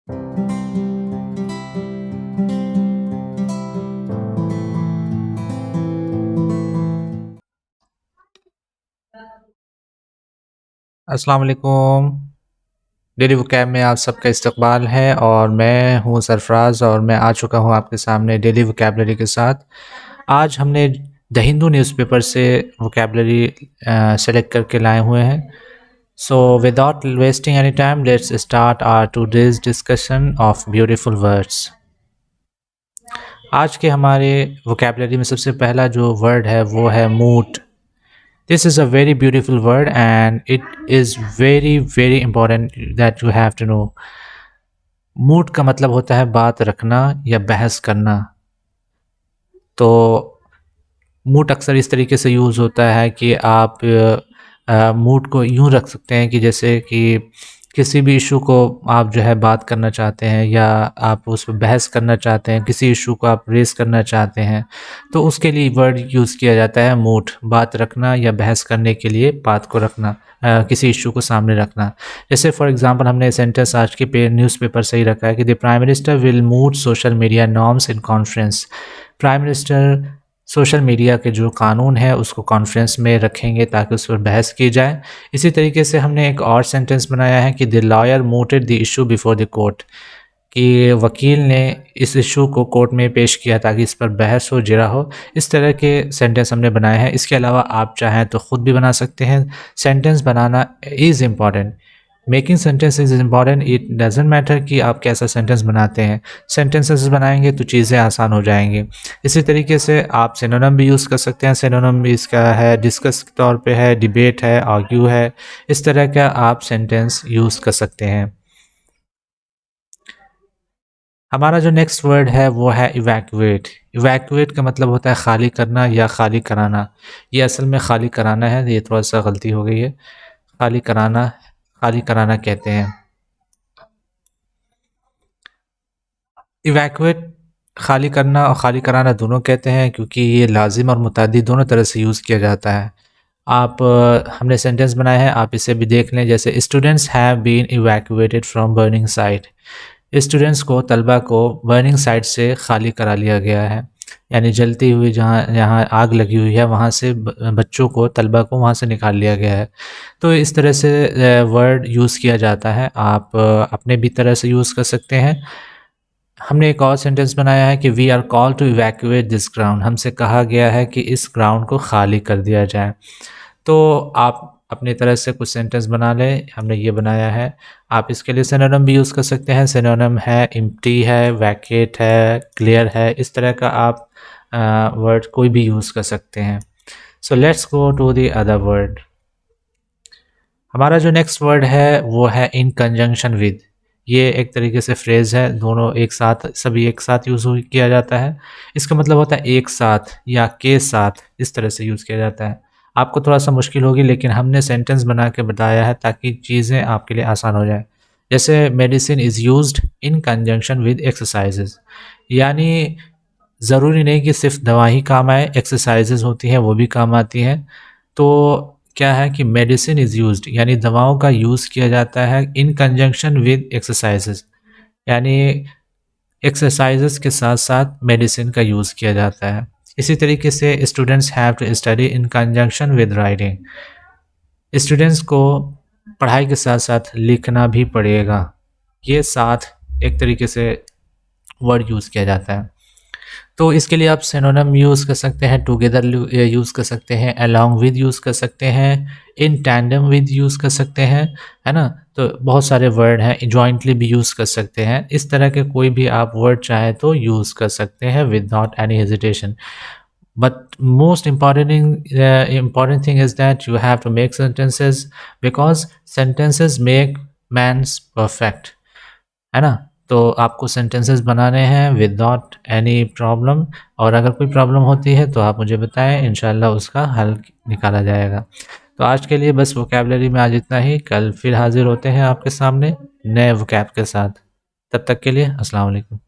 अस्सलाम वालेकुम। Daily vocab में आप सबका इस्तकबाल है और मैं हूँ सरफ़राज़ और मैं आ चुका हूँ आपके सामने डेली वोकैबलरी के साथ। आज हमने द हिंदू न्यूज़पेपर से वोकैबलरी सेलेक्ट करके लाए हुए हैं। So without wasting any time let's start our today's discussion of beautiful words. आज के हमारे वोकैबलरी में सबसे पहला जो वर्ड है वो है mood. This is a very beautiful word and it is very important that you have to know. Mood का मतलब होता है बात रखना या बहस करना। तो मूड अक्सर इस तरीके से यूज़ होता है कि आप मूड को यूँ रख सकते हैं कि जैसे कि किसी भी इशू को आप जो है बात करना चाहते हैं या आप उस पे बहस करना चाहते हैं, किसी इशू को आप रेज़ करना चाहते हैं, तो उसके लिए वर्ड यूज़ किया जाता है मूड, बात रखना या बहस करने के लिए बात को रखना, किसी इशू को सामने रखना। जैसे फॉर एग्ज़ाम्पल हमने सेंटेंस आज के न्यूज़पेपर से ही रखा है कि the prime minister will mood social media norms in conference. Prime minister social media के जो कानून है उसको कॉन्फ्रेंस में रखेंगे ताकि उस पर बहस की जाए। इसी तरीके से हमने एक और सेंटेंस बनाया है कि the lawyer mooted the issue before the court, कि वकील ने इस इशू को कोर्ट में पेश किया ताकि इस पर बहस हो, जिरा हो। इस तरह के सेंटेंस हमने बनाए हैं। इसके अलावा आप चाहें तो ख़ुद भी बना सकते हैं। Sentence banana is important. Making sentence is important. It doesn't matter कि आप कैसा सेंटेंस बनाते हैं। सेंटेंसेस बनाएंगे तो चीज़ें आसान हो जाएंगी। इसी तरीके से आप सिनोनिम भी यूज़ कर सकते हैं। सिनोनिम भी इसका है डिस्कस के तौर पे है, डिबेट है, आर्ग्यू है। इस तरह का आप सेंटेंस यूज़ कर सकते हैं। हमारा जो नेक्स्ट वर्ड है वो है इवैक्यूएट। इवैक्यूएट का मतलब होता है खाली करना या खाली कराना। ये असल में खाली कराना है, ये थोड़ा-सा गलती हो गई है। खाली कराना कहते हैं। इवैक्यूएट खाली करना और खाली कराना दोनों कहते हैं क्योंकि ये लाज़िम और मुतअद्दी दोनों तरह से यूज़ किया जाता है। आप हमने सेंटेंस बनाया है, आप इसे भी देख लें। जैसे students have been evacuated from burning site. Students को, तलबा को बर्निंग साइट से खाली करा लिया गया है, यानी जलती हुई जहाँ जहाँ आग लगी हुई है वहाँ से बच्चों को, तलबा को वहाँ से निकाल लिया गया है। तो इस तरह से वर्ड यूज़ किया जाता है। आप अपने भी तरह से यूज़ कर सकते हैं। हमने एक और सेंटेंस बनाया है कि we are called to evacuate this ground. हमसे कहा गया है कि इस ग्राउंड को खाली कर दिया जाए। तो आप अपनी तरह से कुछ सेंटेंस बना लें। हमने ये बनाया है। आप इसके लिए सिनोनिम भी यूज़ कर सकते हैं। सिनोनिम है एम्प्टी है, वैकेट है, क्लियर है। इस तरह का आप वर्ड कोई भी यूज़ कर सकते हैं। So let's go to the other word. हमारा जो नेक्स्ट वर्ड है वो है इन कंजंक्शन विद। ये एक तरीके से फ्रेज़ है, दोनों एक साथ, सभी एक साथ यूज़ किया जाता है। इसका मतलब होता है एक साथ या के साथ, इस तरह से यूज़ किया जाता है। आपको थोड़ा-सा मुश्किल होगी लेकिन हमने सेंटेंस बना के बताया है ताकि चीज़ें आपके लिए आसान हो जाए। जैसे medicine is used in conjunction with exercises, यानी ज़रूरी नहीं कि सिर्फ़ दवा ही काम आए, एक्सरसाइज़ेज़ होती हैं वो भी काम आती हैं। तो क्या है कि मेडिसिन इज़ यूज्ड यानी दवाओं का यूज़ किया जाता है इन कंजंक्शन विद एक्सरसाइज़ेज़, यानी एक्सरसाइज़ेज़ के साथ-साथ मेडिसिन का यूज़ किया जाता है। इसी तरीके से students have to study in conjunction with writing. Students को पढ़ाई के साथ-साथ लिखना भी पड़ेगा। ये साथ एक तरीके से वर्ड यूज़ किया जाता है। तो इसके लिए आप सिनोनिम यूज़ कर सकते हैं, टुगेदर यूज़ कर सकते हैं, अलोंग विद यूज़ कर सकते हैं, इन टैंडम विद यूज़ कर सकते हैं, है ना? तो बहुत सारे वर्ड हैं, जॉइंटली भी यूज़ कर सकते हैं। इस तरह के कोई भी आप वर्ड चाहें तो यूज़ कर सकते हैं without any hesitation. But most important thing is that you have to make sentences because sentences make man's perfect, है ना? तो आपको सेंटेंसेस बनाने हैं विदाउट एनी प्रॉब्लम, और अगर कोई प्रॉब्लम होती है तो आप मुझे बताएं, इंशाल्लाह उसका हल निकाला जाएगा। तो आज के लिए बस वोकैबलरी में आज इतना ही। कल फिर हाजिर होते हैं आपके सामने नए वोकैब के साथ। तब तक के लिए अस्सलाम वालेकुम।